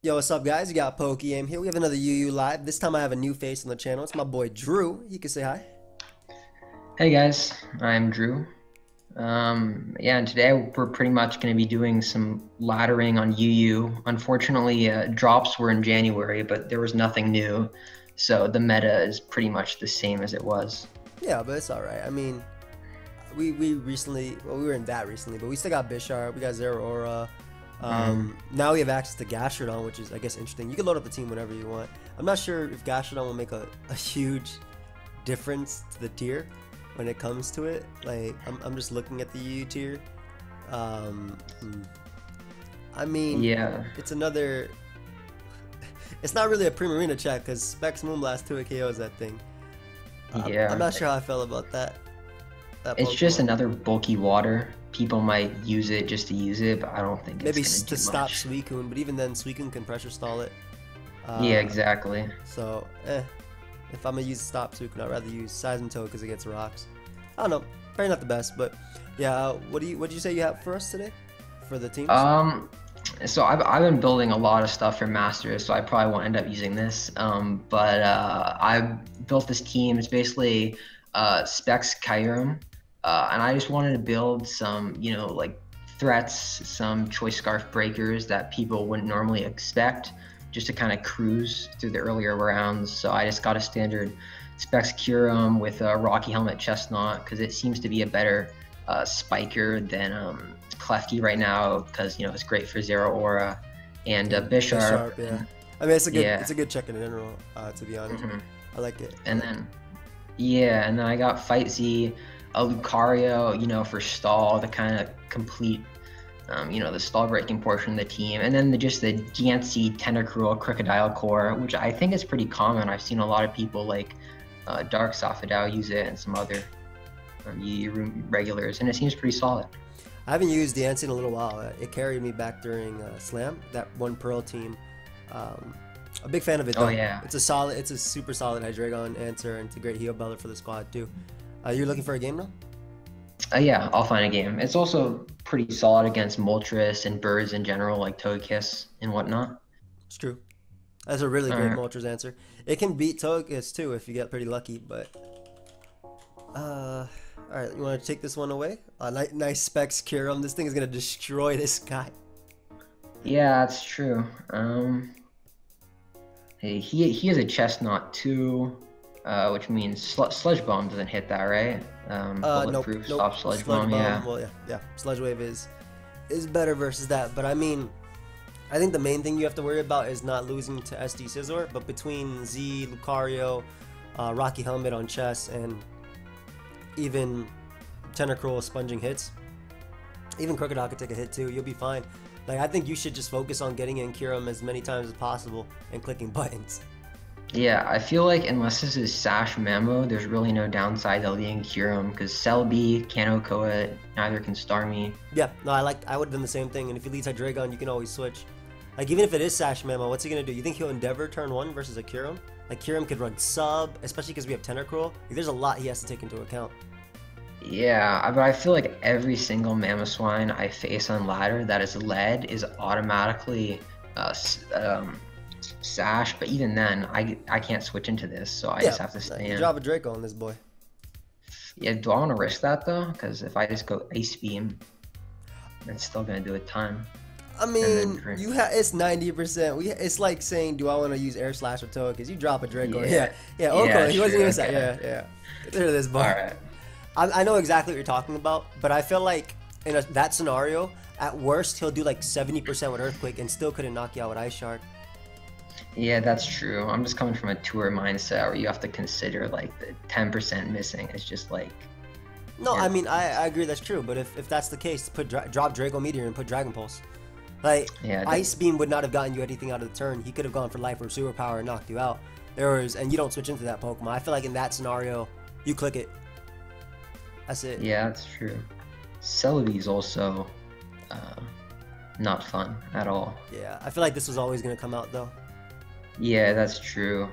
Yo, what's up, guys? You got PokeaimMD here. We have another UU live. This time I have a new face on the channel. It's my boy Drew. He can say hi. Hey guys, I'm Drew. Yeah, and today we're pretty much going to be doing some laddering on UU. Unfortunately, drops were in January, but there was nothing new, so the meta is pretty much the same as it was. Yeah, but it's all right. I mean, we recently, well, we were in that recently, but we still got Bisharp. We got Zero Aura. Mm, Now we have access to Gastrodon, which is, I guess, interesting. You can load up the team whenever you want. I'm not sure if Gastrodon will make a huge difference to the tier when it comes to it. Like, I'm just looking at the UU tier. Um, hmm. I mean, yeah, it's another. It's not really a Primarina check because Specs Moonblast 2 KOs that thing. I'm yeah. not sure how I felt about that It's just Pokemon. another bulky water. People might use it just to use it, but I don't think it's Maybe going to to do stop much. Suicune, but even then Suicune can pressure stall it. Yeah, Uh, exactly. so if I'm gonna use stop Suicune, I'd rather use Seismitoad because it gets rocks. I don't know, probably not the best, but yeah. What do you say you have for us today for the teams? Um, so I've been building a lot of stuff for Masters, so I probably won't end up using this. But I built this team. It's basically Specs Kyurem, and I just wanted to build some, like threats, some choice scarf breakers that people wouldn't normally expect, just to kind of cruise through the earlier rounds. So I just got a standard Specs Kyurem with a Rocky Helmet Chestnut because it seems to be a better spiker than Klefki right now because it's great for Zero Aura and Bisharp. Bisharp, yeah. I mean, Yeah. it's a good check in general. To be honest, hmm I like it. I And like it. then and then I got Fight Z, a Lucario, for stall to kind of complete the stall breaking portion of the team, and then just the Diancie Tentacruel Crocodile Core, which I think is pretty common. I've seen a lot of people like Dark Safadao use it and some other regulars, and it seems pretty solid. I haven't used Dancing in a little while. It carried me back during Slam, that one Pearl team. Um, a big fan of it Oh though. yeah. It's a super solid Hydreigon answer, and it's a great heal builder for the squad too. You're looking for a game now? Yeah, I'll find a game. It's also pretty solid against Moltres and birds in general, like Togekiss and whatnot. It's true. That's a really great Alright. Moltres answer. It can beat Togekiss too if you get pretty lucky, but all right, you want to take this one away? Nice Specs Kyurem. This thing is gonna destroy this guy. Yeah, that's true. He has a chestnut too, which means Sludge Bomb doesn't hit that, right? Nope, Bulletproof, nope. soft Sludge Sludge Bomb, Bomb. yeah. Well, yeah. Sludge Wave is better versus that, but I mean, I think the main thing you have to worry about is not losing to SD Scizor, but between Z, Lucario, Rocky Helmet on chess, and even Tentacruel sponging hits, even Crocodile could take a hit too. You'll be fine. Like, I think you should just focus on getting in Kyurem as many times as possible and clicking buttons. Yeah, I feel like unless this is Sash Mamo, there's really no downside to leading Kyurem because Celebi can't OHKO it, neither can Starmie. Yeah, no, I would have done the same thing. And if he leads Hydreigon, you can always switch. Like, even if it is Sash Memo, what's he gonna do? You think he'll Endeavor turn one versus a Kyurem? Like, Kyurem could run sub, especially because we have Tentacruel. Like, there's a lot he has to take into account. Yeah, but I feel like every single Mamoswine I face on ladder that is led is automatically Sash, but even then, I can't switch into this, so I Yeah, just have to stay you in. drop a Draco on this boy. Yeah, do I want to risk that though? Because if I just go Ice Beam, it's still gonna do a ton. I And then mean, drink. it's 90%. It's like saying, do I want to use Air Slash or Toa? Because you drop a Draco. Yeah, Yeah, yeah, okay. He wasn't sure, even saying, okay. yeah. Get rid of this boy. All right. I know exactly what you're talking about, but I feel like in that scenario, at worst, he'll do like 70% with Earthquake and still couldn't knock you out with Ice Shard. Yeah, that's true. I'm just coming from a tour mindset where you have to consider like the 10% missing is just like, No, yeah, I mean, I agree that's true, but if that's the case, drop Draco Meteor and put Dragon Pulse. Like, yeah, Ice Beam would not have gotten you anything out of the turn. He could have gone for Life or Superpower and knocked you out. And you don't switch into that Pokemon. I feel like in that scenario, you click it. That's it. yeah, that's true. Celebi is also uh, not fun at all. Yeah, I feel like this was always going to come out, though. Yeah, that's true.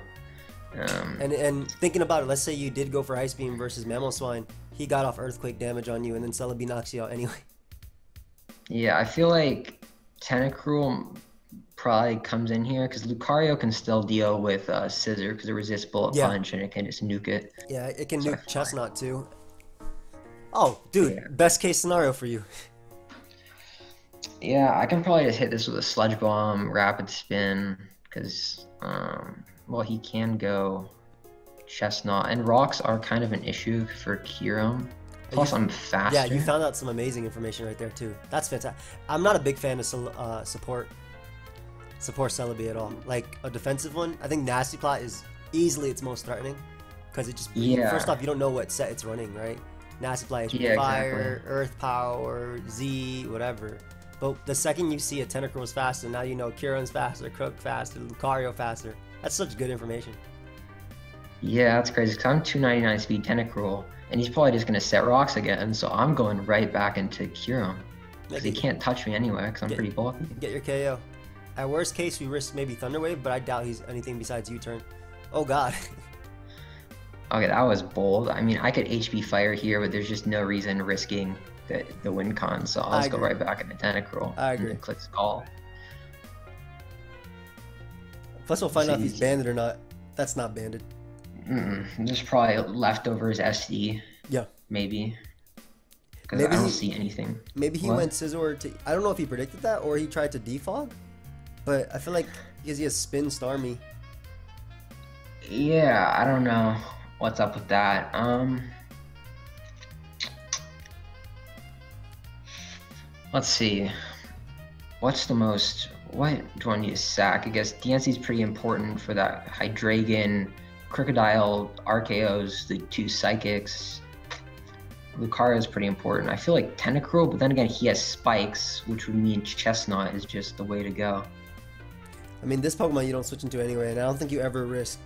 Um, And thinking about it, let's say you did go for Ice Beam versus Mamoswine. He got off Earthquake damage on you, and then Celebi knocks you out anyway. yeah, I feel like Tentacruel probably comes in here because Lucario can still deal with Scissor because it resists Bullet Yeah. Punch and it can just nuke it. Yeah, it can So I nuke feel like, Chestnut too. Oh, dude, yeah. best case scenario for you. Yeah, I can probably just hit this with a Sludge Bomb, Rapid Spin, because, well, he can go Chestnut, and rocks are kind of an issue for Kyurem. Plus, I'm faster. Yeah, you found out some amazing information right there too. That's fantastic. I'm not a big fan of support Celebi at all. Like a defensive one, I think Nasty Plot is easily its most threatening because it just Yeah. first off you don't know what set it's running, right? Nasty Plot, HP Yeah, Fire, exactly. Earth Power, Z, whatever. But the second you see a Tentacruel's faster, now you know Kyurem's faster, Croak faster, Lucario faster. That's such good information. Yeah, that's crazy, because I'm 299 speed Tentacruel, and he's probably just going to set rocks again, so I'm going right back into Kyurem. Because he can't touch me anyway, because I'm pretty bulky. Get your KO. At worst case, we risk maybe Thunder Wave, but I doubt he's anything besides U-turn. Oh god. Okay, that was bold. I mean, I could HP Fire here, but there's just no reason risking the win con, so I'll just go right back into Tentacruel. I agree. And then click Skull. Plus, we'll find out if he's banded or not. That's not banded. There's probably leftovers SD. Yeah. Maybe. Because I don't see anything. Maybe he went Scizor to... I don't know if he predicted that or he tried to defog. But I feel like because he has Spin Starmie. Yeah, I don't know what's up with that. Let's see. What's the most... What do I need to sack? I guess DNC is pretty important for that Hydreigon, Crocodile, RKOs, the two Psychics. Lucario is pretty important. I feel like Tentacruel, but then again, he has Spikes, which would mean Chestnut is just the way to go. I mean, this Pokemon you don't switch into anyway, and I don't think you ever risk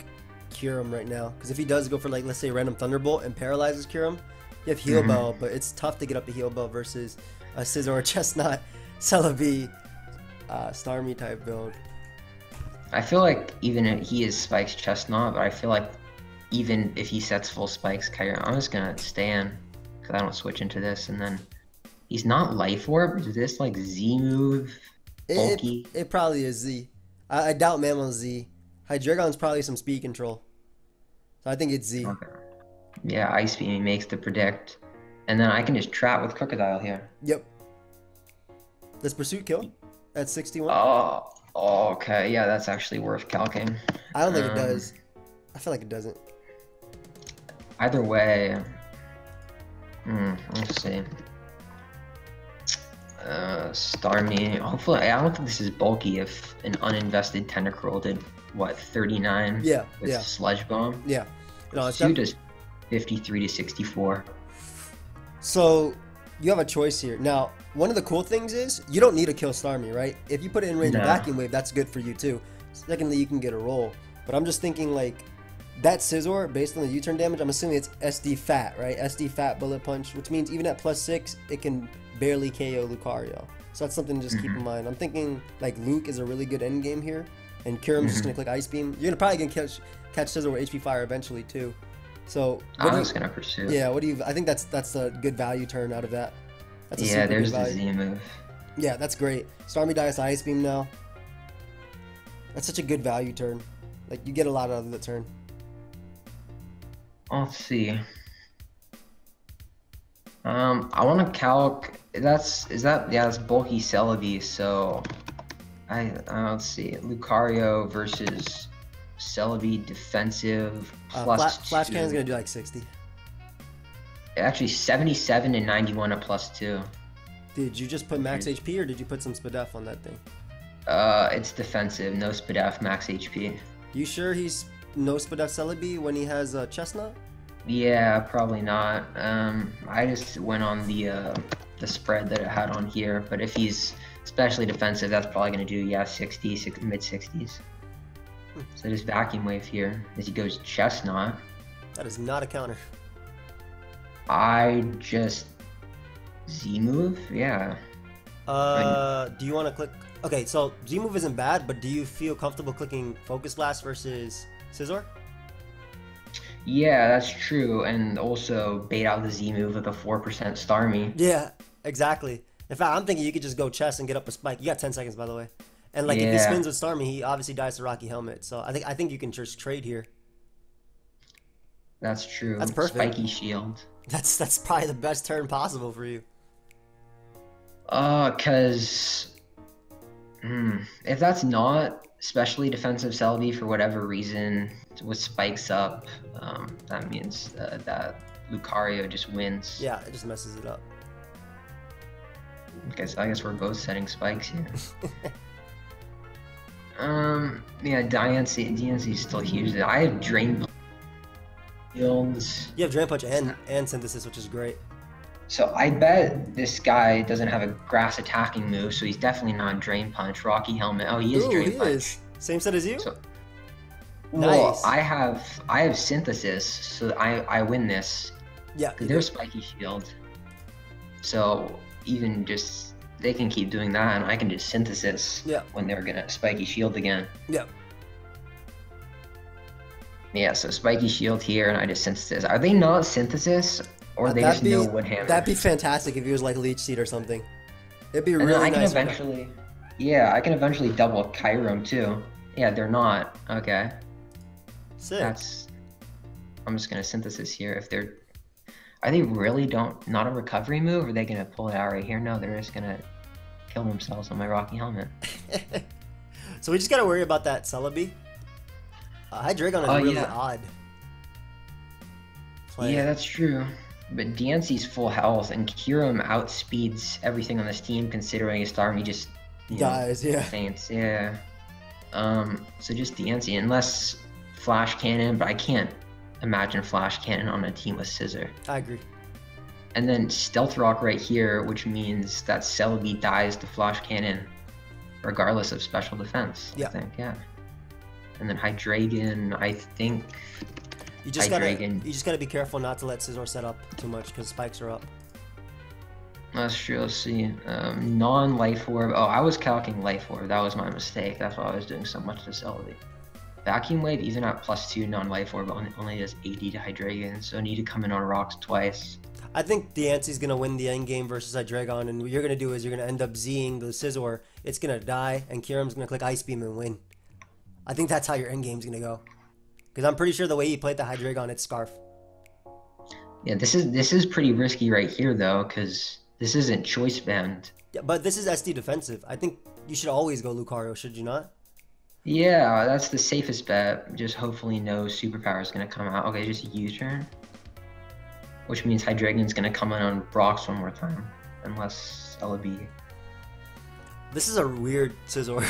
Kyurem right now. Because if he does go for, like, let's say Random Thunderbolt and paralyzes Kyurem, you have Heal Bell, but it's tough to get up to Heal Bell versus a Scizor or Chestnut, Celebi, Starmie type build. I feel like even if he is Spikes Chestnut, but I feel like even if he sets full Spikes Kyurem, I'm just gonna stay in because I don't switch into this. And then he's not Life Orb. Is this like Z move? Bulky? It probably is Z. I doubt Mammill's Z. Hydreigon's probably some speed control. So I think it's Z. Okay. Yeah, Ice Beam makes the predict. And then I can just trap with Crocodile here. Yep. Does Pursuit kill at 61? Oh, okay. Yeah, that's actually worth calcing. I don't think it does. I feel like it doesn't. Either way, let's see. Starmie. Hopefully, I don't think this is bulky if an uninvested Tentacruel did, what, 39? Yeah, with Sludge Bomb? Yeah. No, it's Pursuit does 53 to 64. So, you have a choice here. Now, one of the cool things is, you don't need to kill Starmie, right? If you put it in range of Vacuum Wave, that's good for you too. Secondly, you can get a roll. But I'm just thinking, like, that Scizor, based on the U-turn damage, I'm assuming it's SD Fat, right? SD Fat Bullet Punch, which means even at +6, it can barely KO Lucario. So that's something to just keep in mind. I'm thinking, like, Luke is a really good endgame here, and Kyurem's just going to click Ice Beam. You're probably going to catch Scizor with HP Fire eventually, too. So, I'm just going to Pursue. Yeah, what do you... I think that's a good value turn out of that. That's a yeah, there's the Z move. Yeah, that's great. Starmie dies Ice Beam now. That's such a good value turn. Like, you get a lot out of the turn. Let's see. I want to calc. That's bulky Celebi. So, let's see. Lucario versus Celebi defensive plus Flash Cannon's gonna do like 60. Actually, 77 and 91 at +2. Did you just put max HP or did you put some Spadef on that thing? It's defensive, no Spadef, max HP. You sure he's no Spadef Celebi when he has Chestnut? Yeah, probably not. I just went on the spread that it had on here, but if he's especially defensive, that's probably going to do, 60, mid-60s. So just Vacuum Wave here as he goes Chestnut. That is not a counter. I just Z move, yeah. Do you want to click? Okay, so Z move isn't bad, but do you feel comfortable clicking Focus Blast versus Scizor? Yeah, that's true, and also bait out the Z move with a 4% Starmie. Yeah, exactly. In fact, I'm thinking you could just go chest and get up a spike. You got 10 seconds, by the way. And like if he Yeah, spins with Starmie, he obviously dies to Rocky Helmet. So I think you can just trade here. that's That's true. perfect. Spiky shield. That's probably the best turn possible for you. Cause if that's not especially defensive Celebi for whatever reason with spikes up, that means that Lucario just wins. Yeah, it just messes it up. I guess we're both setting spikes here. Yeah, DNC is still huge. I have Drain Shields. You have Drain Punch and Synthesis, which is great. So I bet this guy doesn't have a grass attacking move, so he's definitely not Drain Punch. Rocky Helmet. Oh, he is Ooh, Drain he Punch. is. Same set as you? So, Nice. well, I have Synthesis, so I win this. Yeah. Because they're Spiky Shield. So even just they can keep doing that, and I can just Synthesis when they're gonna Spiky Shield again. Yeah. Yeah, so Spiky Shield here, and I just Synthesis. Are they not Synthesis, or they just know Woodhammer? That'd be fantastic if he was like Leech Seed or something. It'd be And really then I can nice. eventually, yeah, I can eventually double Kyurem too. Yeah, they're not. Okay. Sick. I'm just gonna Synthesis here. If they're, are they really not a recovery move? Or are they gonna pull it out right here? No, they're just gonna kill themselves on my Rocky Helmet. So we just gotta worry about that Celebi. Hydreigon is really odd. Yeah, that's true. But DNC's full health, and Kyurem outspeeds everything on this team, considering his Starmie just dies. Yeah. Faints. Yeah. So just DNC, unless Flash Cannon, but I can't imagine Flash Cannon on a team with Scissor. I agree. And then Stealth Rock right here, which means that Celebi dies to Flash Cannon, regardless of special defense. Yeah. I think, yeah. And then Hydreigon, I think. You just gotta be careful not to let Scizor set up too much because spikes are up. That's true. Let's see. Non-Life Orb. Oh, I was calcing Life Orb. That was my mistake. That's why I was doing so much to Celebi. Vacuum Wave, even at +2 non-Life Orb, only does 80 to Hydreigon, so I need to come in on rocks twice. I think Diancie's gonna win the end game versus Hydreigon, and what you're gonna do is you're gonna end up Zing the Scizor. It's gonna die, and Kyurem's gonna click Ice Beam and win. I think that's how your end game's gonna go. Because I'm pretty sure the way he played the Hydreigon, it's Scarf. Yeah, this is pretty risky right here though, because this isn't Choice Band. Yeah, but this is SD defensive. I think you should always go Lucario, should you not? Yeah, that's the safest bet. Just hopefully no superpower is gonna come out. Okay, just U-turn. Which means Hydreigon's gonna come in on rocks one more time. Unless Celebi. This is a weird Scizor.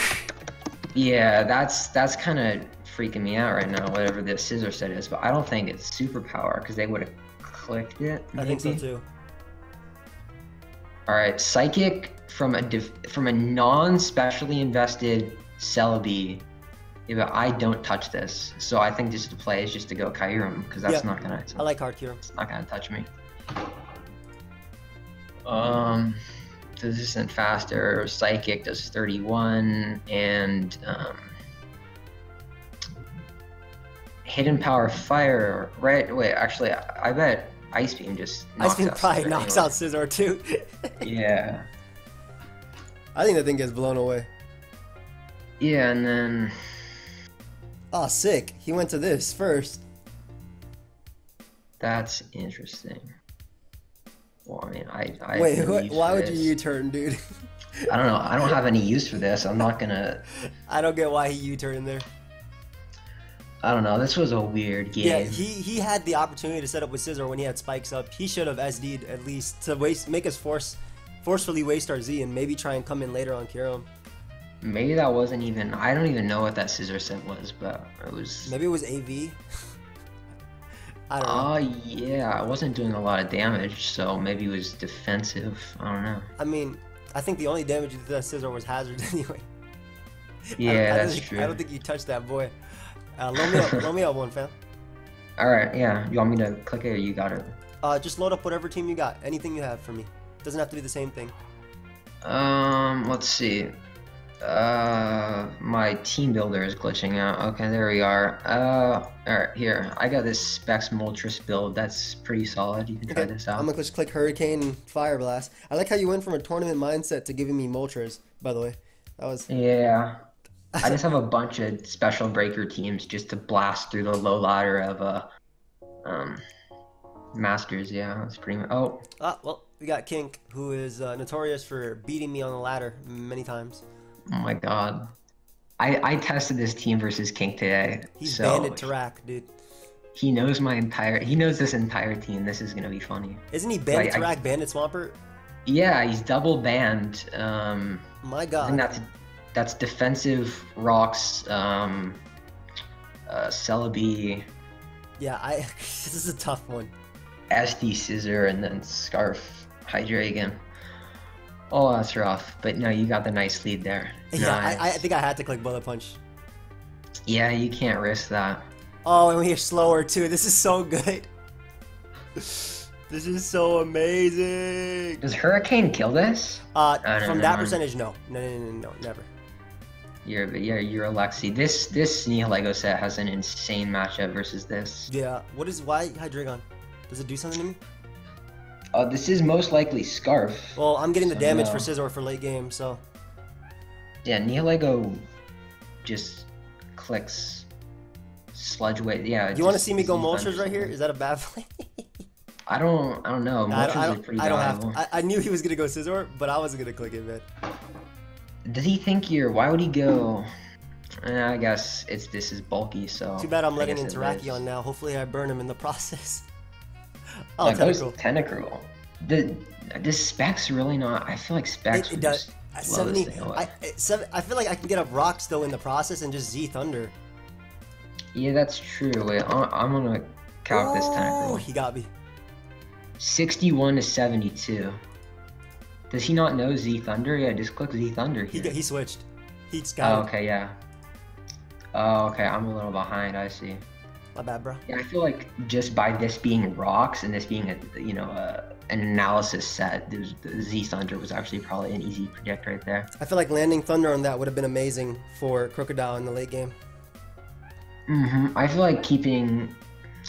Yeah, that's kind of freaking me out right now, whatever this Scissor set is. But I don't think it's superpower, because they would have clicked it, maybe? I think so too. Alright, Psychic from a non-specially invested Celebi. Yeah, but I don't touch this. So I think just the play is just to go Kyurem, because that's not gonna... I like Hard Kyurem. It's not gonna touch me. This isn't faster. Psychic does 31, and Hidden Power Fire. Right? Wait, actually, I bet Ice Beam just knocks Ice Beam out probably Scissor knocks anyway. out Scizor too. Yeah. I think that thing gets blown away. Yeah, and then... Oh, sick. He went to this first. That's interesting. Well, I mean, I Wait, have no use why for would this. you U-turn, dude? I don't know. I don't have any use for this. I'm not gonna... I don't get why he U-turned there. I don't know. This was a weird game. Yeah, he had the opportunity to set up with Scizor when he had spikes up. He should have SD'd at least to make us forcefully waste our Z and maybe try and come in later on Kyurem. Maybe that wasn't even... I don't even know what that Scissor set was, but it was... Maybe it was AV. I don't know. Yeah, I wasn't doing a lot of damage, so maybe it was defensive. I don't know. I mean, I think the only damage you did to that Scizor was Hazard anyway. Yeah, that's true. I don't think you touched that boy. Load me up one, fam. Alright, yeah. You want me to click it or you got it? Just load up whatever team you got. Anything you have for me. Doesn't have to be the same thing. Let's see. My team builder is glitching out. Okay, there we are. Alright, here. I got this Specs Moltres build. That's pretty solid. You can try this out. I'm gonna just click Hurricane and Fire Blast. I like how you went from a tournament mindset to giving me Moltres, by the way. That was. Yeah. I just have a bunch of special breaker teams just to blast through the low ladder of um Masters. Yeah, that's pretty much. Oh, Well, we got Kink, who is notorious for beating me on the ladder many times. oh my God. I tested this team versus King today, He's so banded to rack, dude. he knows he knows this entire team. This is gonna be funny. Isn't he banded to rack, banded Swampert? Yeah, he's double banned. My I God. think that's defensive rocks, Celebi, Yeah, this is a tough one. SD Scissor, and then Scarf Hydreigon. Oh, that's rough. But no, you got the nice lead there. Yeah, Nice. I think I had to click Bullet Punch. Yeah, you can't risk that. Oh, and we're slower too. This is so good. This is so amazing. Does Hurricane kill this? From that percentage, no. No, never. You're Alexi. This Nihilego set has an insane matchup versus this. Yeah. Why Hydreigon? Does it do something to me? This is most likely Scarf. Well, I'm getting the So damage no. for Scizor for late game, so. Yeah, Nihilego just clicks Sludge Wave. Yeah. You want to see me go Z Moltres Thunder right here? something. Is that a bad play? I don't know. Moltres are pretty I don't have valuable. to. I knew he was gonna go Scizor, but I wasn't gonna click it, man. Does he think why would he go? I guess this is bulky, so. Too bad I'm I letting guess it Interakion lives. now. Hopefully I burn him in the process. Oh, Like those Tentacruel. Tentacruel. Does Specs really not? I feel like Specs It would does. just At blow this 70, thing away. I feel like I can get up rocks though in the process and just Z Thunder. Yeah, that's true. Wait, I'm gonna calc this Oh, Tentacruel. he got me. 61 to 72. Does he not know Z Thunder? Yeah, just click Z Thunder here. He switched. He's Oh, got it. okay, yeah. Oh, okay, I'm a little behind. I see. My bad, bro. Yeah, I feel like just by this being rocks and this being an analysis set, the Z Thunder was actually probably an easy predict right there. I feel like landing Thunder on that would have been amazing for Crocodile in the late game. I feel like keeping.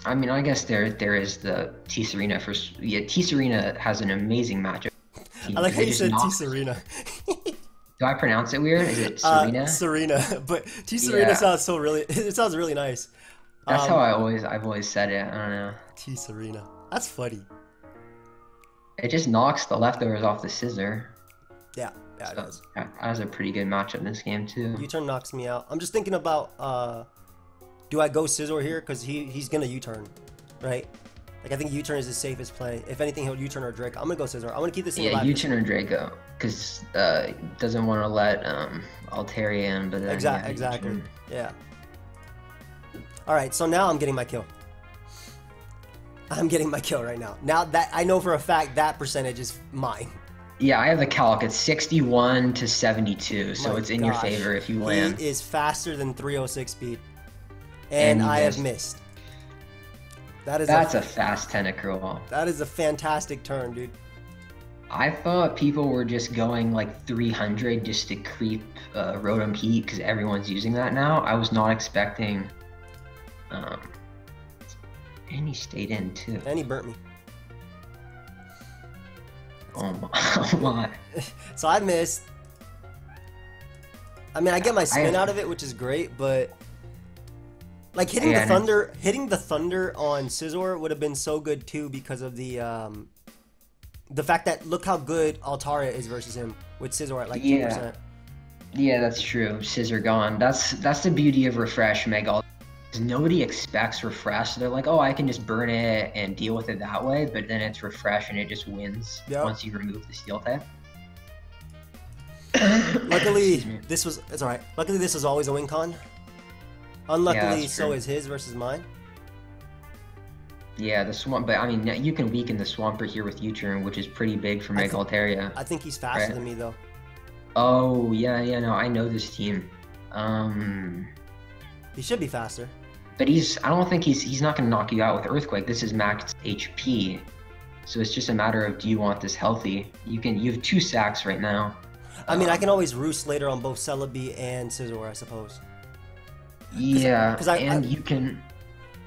I mean, I guess there is the T-Serena for. Yeah, T-Serena has an amazing matchup. I like how They you just said knock- T-Serena. Do I pronounce it weird? Is it Serena? Serena, but T-Serena Yeah. sounds so really. It sounds really nice. That's how I've always said it. I don't know. T-Serena. That's funny. It just knocks the leftovers off the scissor. Yeah, it So does. that was a pretty good matchup in this game too. U-turn knocks me out. I'm just thinking about, do I go Scizor here? Because he's going to U-turn, right? Like, I think U-turn is the safest play. If anything, he'll U-turn or Drake. I'm going to go Scizor. I want to keep this thing Yeah, alive. U-turn or Draco, because doesn't want to let Altaria in, but then Exactly. U-turn. Yeah. All right, so now I'm getting my kill. I'm getting my kill right now. Now that I know for a fact that percentage is mine. Yeah, I have the calc. It's 61 to 72, so My it's in your gosh. favor if you land. He is faster than 306 speed. And you I have missed. missed. That's a fast Tentacruel. That is a fantastic turn, dude. I thought people were just going like 300 just to creep Rotom Heat because everyone's using that now. I was not expecting. And he stayed in too. And he burnt me. Oh my! Oh my. So I missed. I mean, I get my spin out of it, which is great, but like hitting the thunder on Scizor would have been so good too because of the fact that look how good Altaria is versus him with Scizor at like 2%. Yeah, that's true. Scissor gone. That's the beauty of Refresh Mega. Nobody expects Refresh, so they're like, oh, I can just burn it and deal with it that way, but then it's Refresh and it just wins once you remove the Steel type. Luckily, it's alright. Luckily, this was always a win con. Unluckily, so is his versus mine. Yeah, the Swamp, but I mean, you can weaken the Swampert here with U-turn, which is pretty big for Mega Altaria. I think he's faster than me, though. Oh, yeah, no, I know this team. He should be faster. But I don't think he's not going to knock you out with Earthquake. This is max HP. So it's just a matter of, do you want this healthy? You have 2 sacks right now. I mean, I can always roost later on both Celebi and Scizor, I suppose. Yeah, and you can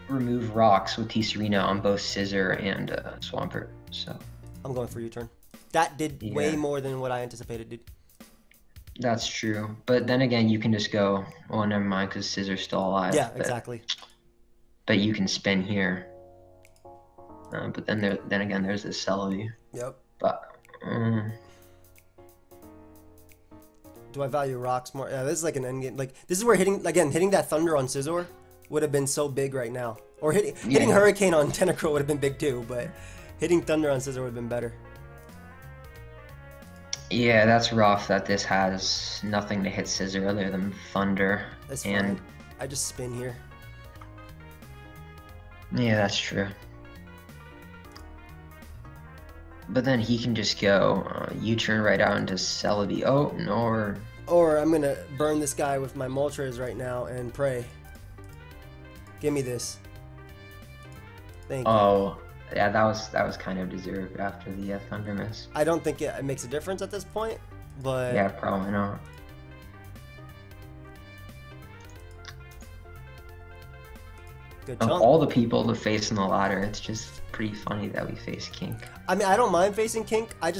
remove rocks with T-Serena on both Scissor and Swampert. So I'm going for U-turn. That did way more than what I anticipated, dude. That's true. But then again, you can just go, oh, never mind, because Scissor's still alive. Yeah, exactly. But you can spin here. But then again, there's this Celebi. Yep. But do I value rocks more? Yeah, this is like an endgame. Like this is where hitting that Thunder on Scizor would have been so big right now. Or hitting Hurricane on Tentacruel would have been big too, but hitting Thunder on Scizor would have been better. Yeah, that's rough that this has nothing to hit Scizor other than Thunder. That's fine. I just spin here. Yeah, that's true. But then he can just go U-turn right out into Celebi. Oh, no. Or I'm going to burn this guy with my Moltres right now and pray. Give me this. Thank you. Oh, yeah, that was kind of deserved after the Thunder miss. I don't think it makes a difference at this point, but... Yeah, probably not. Good Of chunk. all the people to face in the ladder, it's just pretty funny that we face Kink. I mean, I don't mind facing Kink. I'm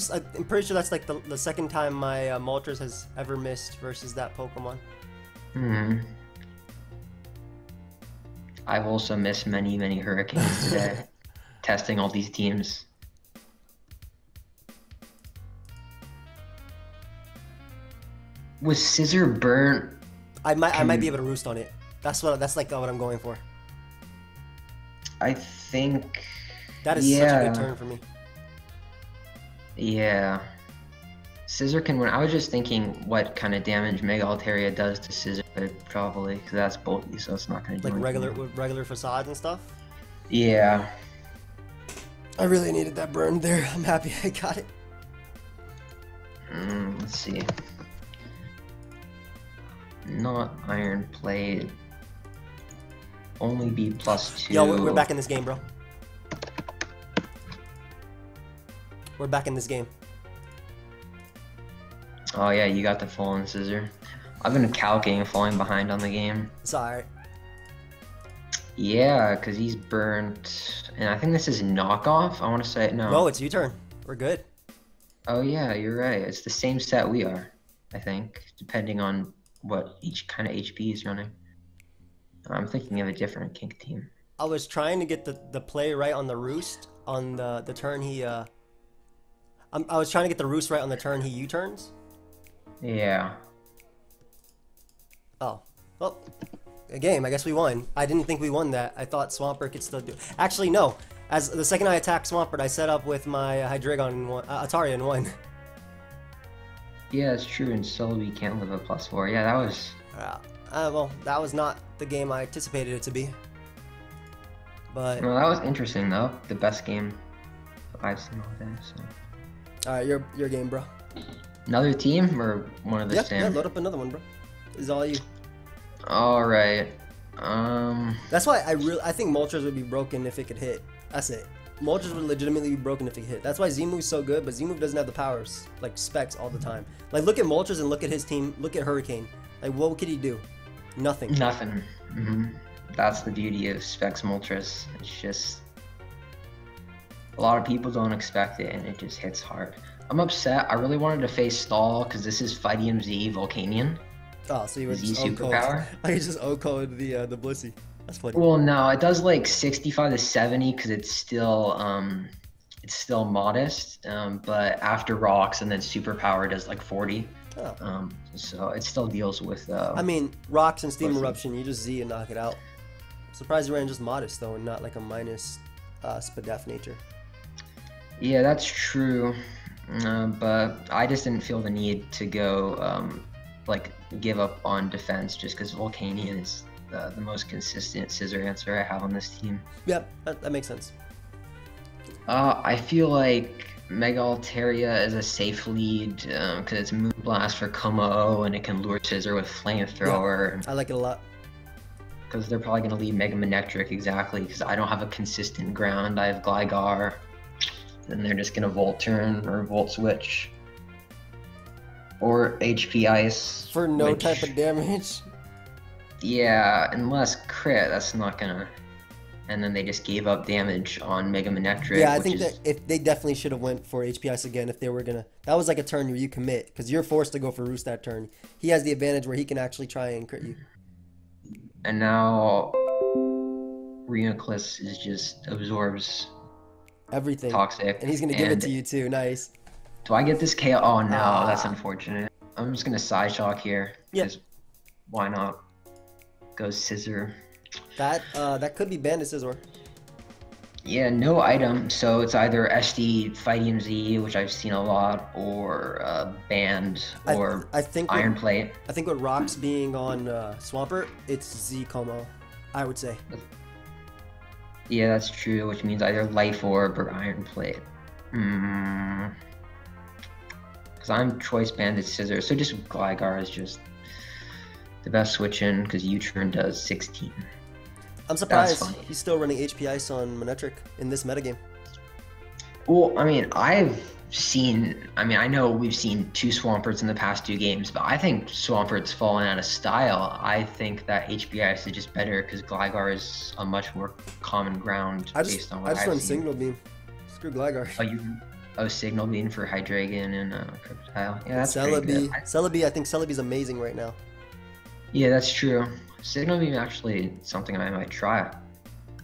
pretty sure that's like the second time my Moltres has ever missed versus that Pokemon. I've also missed many, many Hurricanes today, testing all these teams. Was Scissor burnt? I might be able to roost on it. That's like what I'm going for. I think that is such a good turn for me. Yeah. Scissor can win. I was just thinking what kind of damage Mega Altaria does to Scissor, probably, because that's bulky, so it's not going to do like regular facades and stuff? Yeah. I really needed that burn there. I'm happy I got it. Let's see. Not Iron Plate. Only be +2. Yo, we're back in this game, bro. We're back in this game. Oh yeah, you got the fallen Scissor. I've been calculating falling behind on the game. It's alright. Yeah, because he's burnt. And I think this is knockoff. I want to say no. No, it's U-turn. We're good. Oh yeah, you're right. It's the same set we are, I think, depending on what each kind of HP is running. I'm thinking of a different Kink team. I was trying to get the play right on the roost on the turn he I was trying to get the roost right on the turn he U-turns. Yeah. Oh. Well, a game. I guess we won. I didn't think we won that. I thought Swampert could still do it. Actually, no. As the second I attacked Swampert, I set up with my Hydreigon and Ataria and won. Yeah, it's true. And Celebi can't live a +4. Yeah, that was... well, that was not the game I anticipated it to be. But... Well, that was interesting, though. The best game I've seen all day, so... Alright, your game, bro. Another team, or one of the same? Yeah, load up another one, bro. This is all you. Alright. That's why I think Moltres would be broken if it could hit. That's it. Moltres would legitimately be broken if it hit. That's why Z-Move's so good, but Z-Move doesn't have the powers, like specs all the time. Like, look at Moltres and look at his team. Look at Hurricane. Like, what could he do? Nothing. Nothing. That's the beauty of Specs Moltres. It's just... A lot of people don't expect it, and it just hits hard. I'm upset. I really wanted to face Stall, because this is PokeaimMD Volcanion. Oh, so you were just superpower? I just O-code the Blissey. That's funny. Well, no, it does like 65 to 70 because it's still modest. But after rocks and then superpower does like 40. Oh. So it still deals with. I mean, rocks and steam eruption, you just Z and knock it out. I'm surprised you ran just modest though, and not like a minus Spadef nature. Yeah, that's true. But I just didn't feel the need to go like give up on defense just because Volcanion is the most consistent scissor answer I have on this team. Yep, that makes sense. I feel like Mega Altaria is a safe lead because it's Moonblast for Como and it can lure Scissor with Flamethrower. Yeah, I like it a lot. Because they're probably going to lead Mega Manectric exactly because I don't have a consistent ground. I have Gligar. Then they're just going to Volt Turn or Volt Switch. Or HP Ice. For no type of damage? Yeah, unless crit, that's not gonna and then they just gave up damage on Mega Manectric. Yeah, I which think is, that if they definitely should have went for HP Ice again if they were gonna. That was like a turn where you commit because you're forced to go for Roost that turn. He has the advantage where he can actually try and crit you. And now Reuniclus is just absorbs Everything. Toxic. And he's gonna give it to you too. Nice. Do I get this KO? Oh no, that's Ah. unfortunate. I'm just gonna side shock here. Yeah. Because why not? Go Scissor. That could be Bandit Scizor. Yeah, no item, so it's either SD PokeaimMD, which I've seen a lot, or Band, or I think Iron Plate. I think with Rocks being on Swampert, it's Z Como, I would say. Yeah, that's true, which means either Life Orb or Iron Plate. Because I'm Choice Bandit Scissor, so just Gligar is just the best switch in, because U-Turn does 16. I'm surprised he's still running HP Ice on Manectric in this metagame. Well, I mean, I know we've seen 2 Swamperts in the past 2 games, but I think Swampert's fallen out of style. I think that HP Ice is just better because Gligar is a much more common ground based on what I've seen. I just run Signal Beam. Screw Gligar. Signal Beam for Hydreigon and Crocodile. Yeah, that's pretty good. Celebi, I think Celebi's amazing right now. Yeah, that's true. Signal Beam actually something I might try.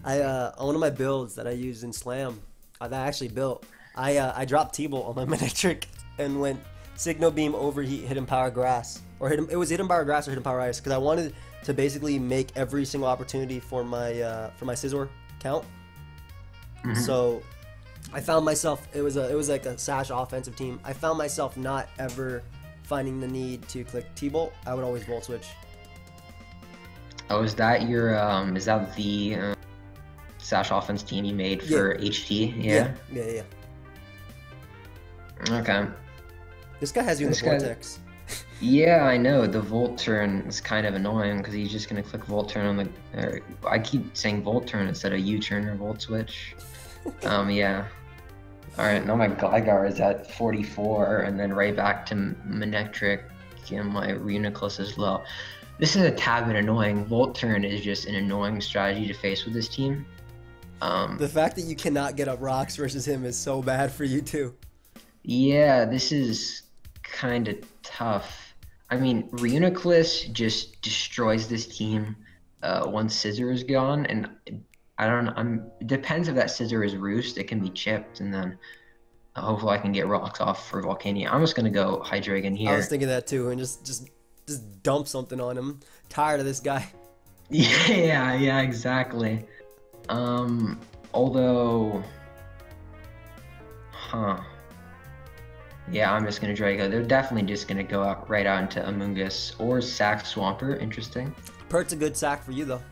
One of my builds that I used in Slam, that I actually built, I dropped T-Bolt on my Manectric and went Signal Beam, Overheat, Hidden Power Grass, or it was Hidden Power Grass or Hidden Power Ice, because I wanted to basically make every single opportunity for my Scizor count. So I found myself, it was like a Sash offensive team. I found myself not ever finding the need to click T-Bolt. I would always Volt Switch. Oh, is that your is that the Sash offense team you made for HT? Yeah. Okay. This guy has you in the Vortex. Yeah, I know. The Volt Turn is kind of annoying because he's just gonna click Volt Turn on the. I keep saying Volt Turn instead of U-Turn or Volt Switch. Yeah. All right, now my Gligar is at 44, and then right back to Manectric, and my Reuniclus is low. This is a tad bit annoying. Volt Turn is just an annoying strategy to face with this team. The fact that you cannot get up Rocks versus him is so bad for you too. Yeah, this is kind of tough. I mean, Reuniclus just destroys this team once Scizor is gone, and I don't know. It depends if that Scizor is Roost. It can be chipped, and then hopefully I can get Rocks off for Volcania. I'm just gonna go Hydreigon here. I was thinking that too, and just dump something on him. Tired of this guy. Yeah, exactly. Although, yeah, I'm just gonna Drago. They're definitely just gonna go out right out into Amoonguss or Sack Swampert. Interesting. Pert's a good sack for you though.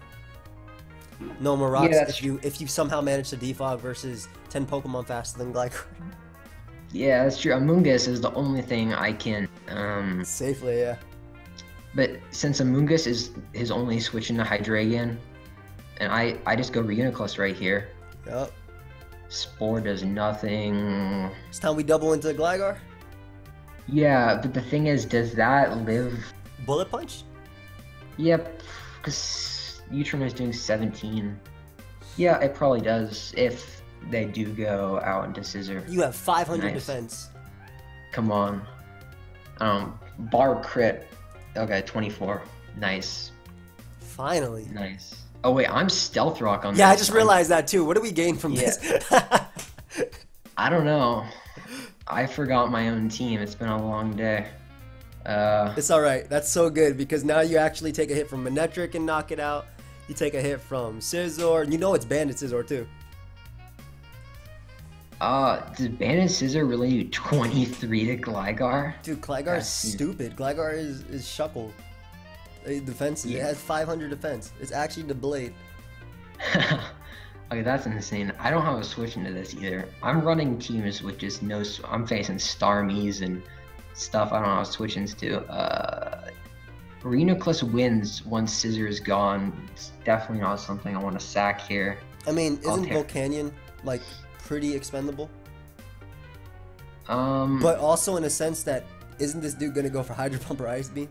No more Rocks if you somehow manage to defog versus 10 Pokemon faster than Gligar. Yeah, that's true. Amoonguss is the only thing I can safely, yeah. But since Amoonguss is his only switch into Hydreigon, and I just go Reuniclus right here. Yep. Spore does nothing. It's time we double into Gligar. Yeah, but the thing is, does that live? Bullet Punch? Yep, because U-Turn is doing 17. Yeah, it probably does if they do go out into Scizor. You have 500 defense. Come on. Bar crit. Okay, 24. Nice. Finally. Nice. Oh wait, I'm Stealth Rock on this. Yeah, I just realized that too. What do we gain from this? I don't know. I forgot my own team. It's been a long day. It's alright. That's so good because now you actually take a hit from Manectric and knock it out. You take a hit from Scizor. And you know it's Bandit Scizor too. Does Bandit Scizor really do 23 to Gligar? Dude, Gligar is stupid. Gligar is shuckle. Defense. Yeah. It has 500 defense. It's actually the Blade. Okay, that's insane. I don't have a switch into this either. I'm running teams with just no. I'm facing Starmies and stuff. I don't know how to switch into. Reuniclus wins once Scizor is gone. It's definitely not something I want to sack here. I mean, isn't Volcanion like pretty expendable? But also in a sense that isn't this dude gonna go for Hydro Pump or Ice Beam?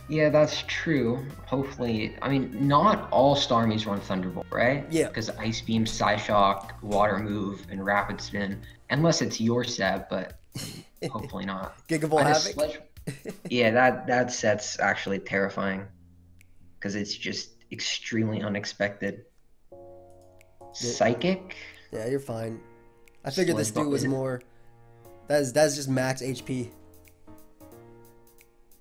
Yeah, that's true. Hopefully, I mean, not all Starmies run Thunderbolt, right? Yeah. Because Ice Beam, Psyshock, Water Move, and Rapid Spin, unless it's your set, but hopefully not. Gigavolt I just Havoc. Sledge. Yeah, that set's actually terrifying because it's just extremely unexpected. Yeah, Psychic, yeah, you're fine. I figured this Sludge dude Bomb. was more. That's just max HP.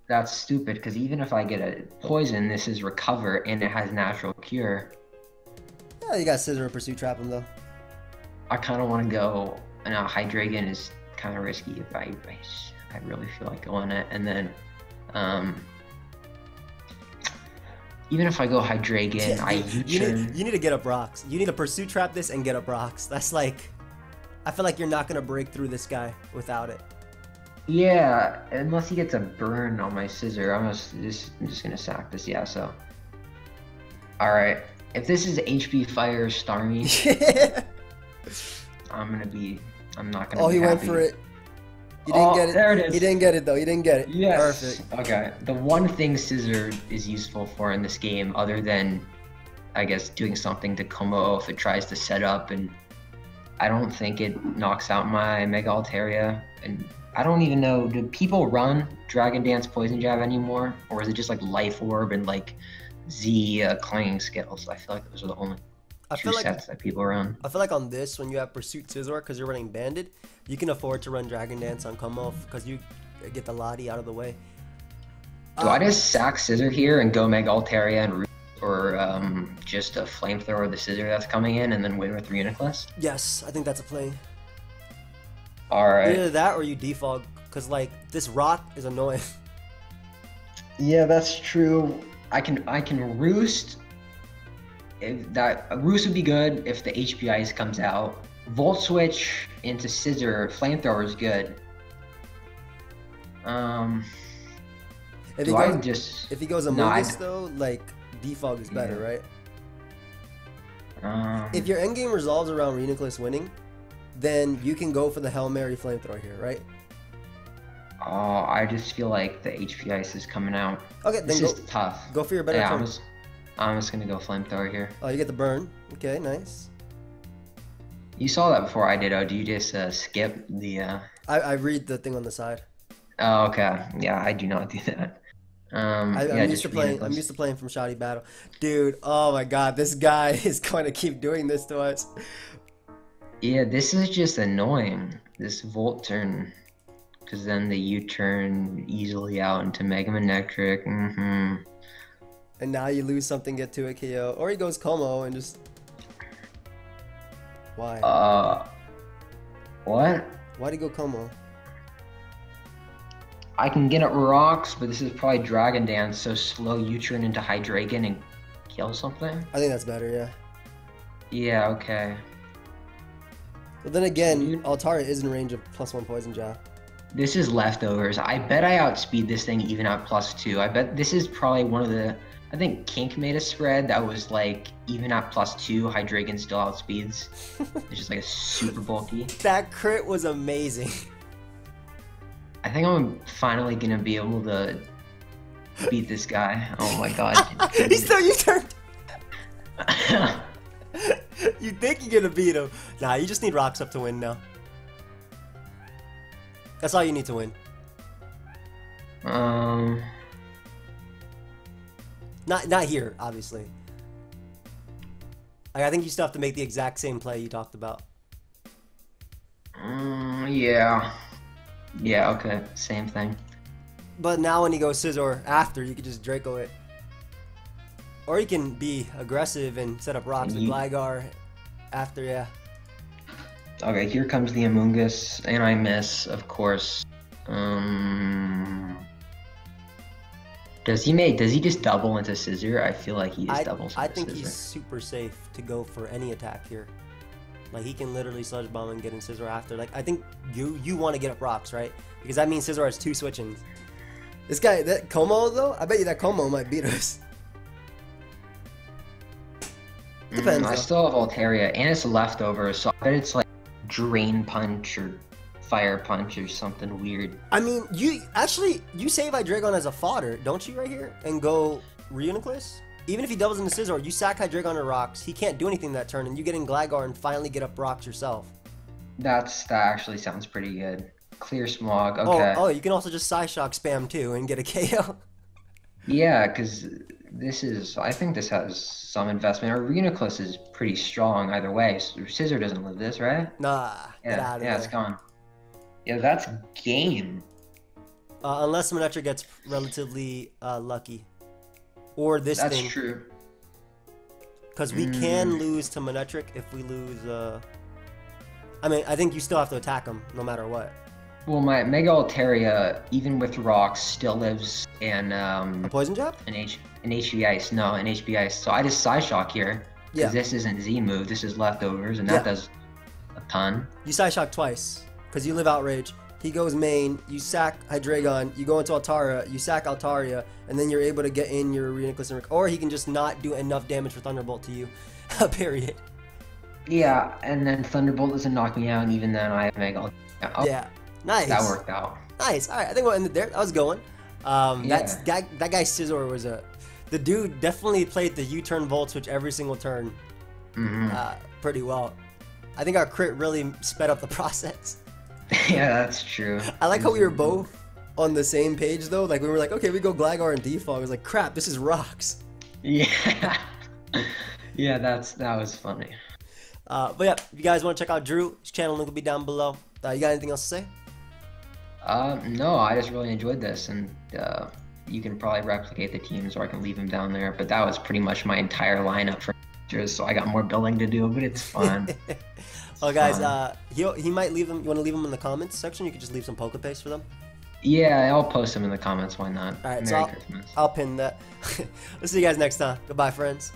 That's stupid because even if I get a poison, this is recover and it has natural cure. Yeah, you got Scissor or Pursuit Trap him though. I kind of want to go. No, Hydreigon is kind of risky if I really feel like going it. And then, even if I go Hydreigon, I U-turn. You need to get up rocks. You need to Pursuit Trap this and get up rocks. That's like, I feel like you're not gonna break through this guy without it. Yeah, unless he gets a burn on my Scissor, I'm just gonna sack this. Yeah, so. All right, if this is HP Fire Starmie, I'm not gonna. Oh, be he went happy. for it. He didn't get it. There it is. He didn't get it though. He didn't get it. Yes. Perfect. Okay. The one thing Scissor is useful for in this game, other than, I guess, doing something to Como if it tries to set up, and I don't think it knocks out my Mega Altaria. And I don't even know, do people run Dragon Dance Poison Jab anymore? Or is it just like Life Orb and like Z Clanging Skittles? I feel like those are the only two sets that people run. I feel like on this, when you have Pursuit Scizor because you're running Banded, you can afford to run Dragon Dance on Como because you get the Lottie out of the way. Do I just sack Scissor here and go Mega Altaria and Root, or just a Flamethrower the Scissor that's coming in and then win with Reuniclus? Yes, I think that's a play. Alright. Either that or you defog because like this rock is annoying. Yeah, that's true. I can Roost. Roost would be good if the HP Ice comes out. Volt Switch into Scissor, Flamethrower is good. If he goes Amogus though, like defog is better, right? If your endgame resolves around Reuniclus winning, then you can go for the Hail Mary Flamethrower here, right? Oh, I just feel like the HP Ice is coming out. Okay, then this is tough. Go for your better turn. I'm just gonna go Flamethrower here. Oh, you get the burn. Okay, nice. You saw that before I did. Oh, do you just skip the? I read the thing on the side. Oh, okay. Yeah, I do not do that. I'm used to playing from Shoddy Battle, dude. Oh my God, this guy is going to keep doing this to us. Yeah, this is just annoying. This Volt turn, because then the U-turn easily out into Mega Manectric. And now you lose something, get to a KO, or he goes Como and just. Why? What? Why'd he go Como? I can get up rocks, but this is probably Dragon Dance, so slow U-turn into Hydreigon and kill something? I think that's better, yeah. Yeah, okay. But then again, Altaria is in range of +1 Poison Jab. This is leftovers. I bet I outspeed this thing even at +2. I bet this is probably one of the... I think Kink made a spread that was like, even at +2, Hydreigon still outspeeds. It's just like a super bulky. That crit was amazing. I think I'm finally gonna be able to beat this guy. Oh my God. He's still U-turned. You think you're gonna beat him. Nah, you just need rocks up to win now. That's all you need to win. Not here, obviously. I think you still have to make the exact same play you talked about. Yeah. Yeah, okay. Same thing. But now when you go Scizor after, you can just Draco it. Or you can be aggressive and set up rocks with Gligar after, yeah. Okay, here comes the Amoonguss, and I miss, of course. Does he just double into Scissor? I feel like he just doubles into I think Scissor. He's super safe to go for any attack here. Like, he can literally Sludge Bomb and get in Scizor after. Like, I think you want to get up rocks, right? Because that means Scizor has 2 switch-ins. This guy, that Como, though, I bet you that Como might beat us. Depends, I still have Altaria, and it's leftovers, so I bet it's like Drain Punch or Fire Punch or something weird. I mean, you save Hydreigon as a fodder, don't you, right here? And go Reuniclus? Even if he doubles into Scizor, you sack Hydreigon to rocks. He can't do anything that turn, and you get in Gligar and finally get up rocks yourself. That actually sounds pretty good. Clear Smog, okay. Oh, you can also just Psyshock spam too and get a KO. Yeah, because I think this has some investment. Or Reuniclus is pretty strong either way. So Scizor doesn't live this, right? Nah, get out of there. Yeah, it's gone. Yeah, that's game. Unless Manectric gets relatively lucky. Or this thing. That's true. Because we can lose to Manectric if we lose... I mean, I think you still have to attack him no matter what. Well, my Mega Altaria, even with rocks, still lives in... a Poison Jab? An HB Ice. No, an HB Ice. So I just Psyshock here. Because this isn't Z move. This is leftovers, and that does a ton. You Psyshock twice. Because you live Outrage. He goes main, you sack Hydreigon, you go into Altaria, you sack Altaria, and then you're able to get in your Reuniclus and or he can just not do enough damage for Thunderbolt to you. Period. Yeah, and then Thunderbolt doesn't knock me out, and even then I have Mega. Oh, yeah, nice. That worked out. Nice. All right, I think we'll end it there. That was going. That guy Scizor was the dude definitely played the U-turn Volt Switch every single turn. Pretty well. I think our crit really sped up the process. Yeah, that's true. I like how we were both on the same page though. Like we were like, okay, we go Gligar and Defog. I was like, crap, this is rocks. Yeah. Yeah, that was funny. But yeah, if you guys want to check out Drew, his channel link will be down below. You got anything else to say? No, I just really enjoyed this, and you can probably replicate the teams, or I can leave them down there. But that was pretty much my entire lineup for so I got more building to do, but it's fun. Well, guys, he might leave them. You want to leave them in the comments section? You could just leave some Pokepaste for them. Yeah, I'll post them in the comments. Why not? All right, Merry Christmas. I'll pin that. We'll see you guys next time. Goodbye, friends.